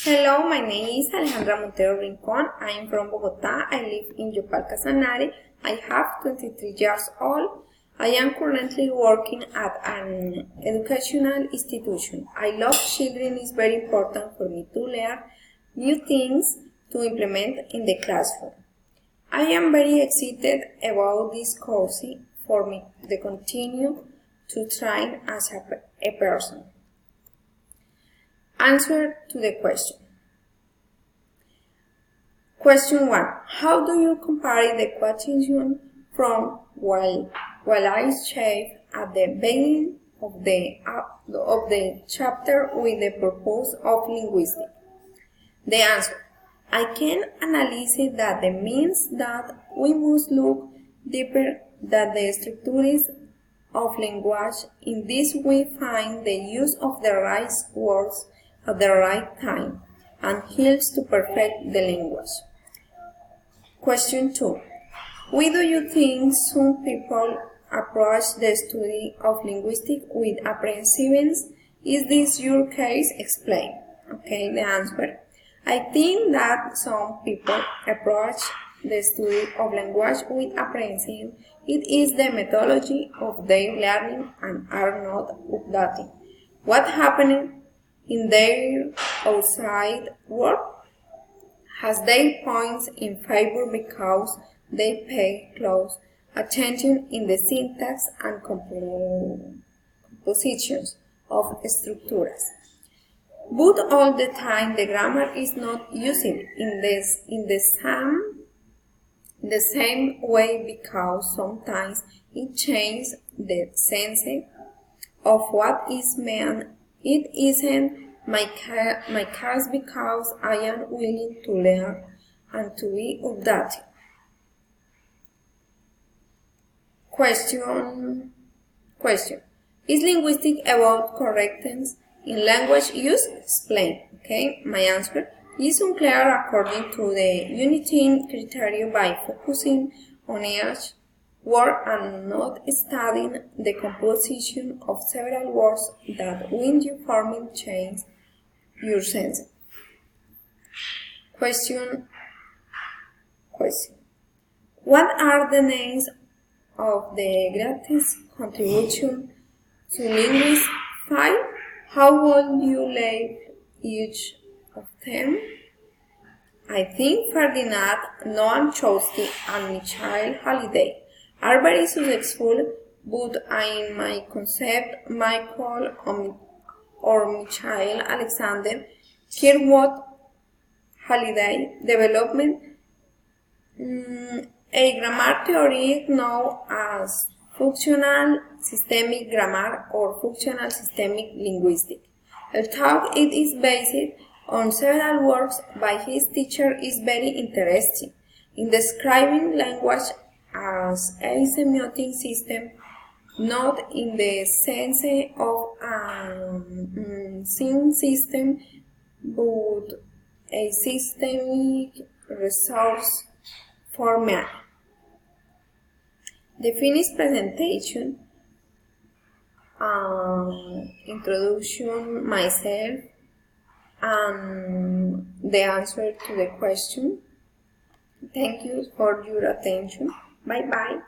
Hello, my name is Alejandra Montero Rincon. I am from Bogotá. I live in Yopal Casanare. I have 23 years old. I am currently working at an educational institution. I love children. It's very important for me to learn new things to implement in the classroom. I am very excited about this course for me to continue to train as a person. Answer to the question. Question 1. How do you compare the quotation from while I shave at the beginning of the chapter with the purpose of linguistics? The answer. I can analyze that means that we must look deeper at the structures of language. In this we find the use of the right words at the right time and helps to perfect the language. Question 2. Why do you think some people approach the study of linguistics with apprehensions? Is this your case? Explain. Okay, the answer. I think that some people approach the study of language with apprehension. It is the methodology of their learning and are not updating what happened in their outside world. Has their points in favor because they pay close attention in the syntax and compositions of structures. But all the time the grammar is not used in the same way because sometimes it changes the sense of what is meant. It isn't my case because I am willing to learn and to be updated. Question. Is linguistics about correctness in language use? Explain. Okay, my answer is unclear according to the unity criteria by focusing on each word and not studying the composition of several words that when you form it change your sense. Question. What are the names of the greatest contribution to linguistics? 5. How would you label each of them? I think Ferdinand, Noam Chomsky, and Michael Halliday are very successful, but in my concept, Michael or Michael Alexander Kirkwood Halliday development a grammar theory known as functional systemic grammar or functional systemic linguistics. Although it is based on several works by his teacher, is very interesting in describing language as a semiotic system, not in the sense of a scene system, but a systemic resource for man. The finished presentation, introduction, myself, and the answer to the question. Thank you for your attention. Bye bye.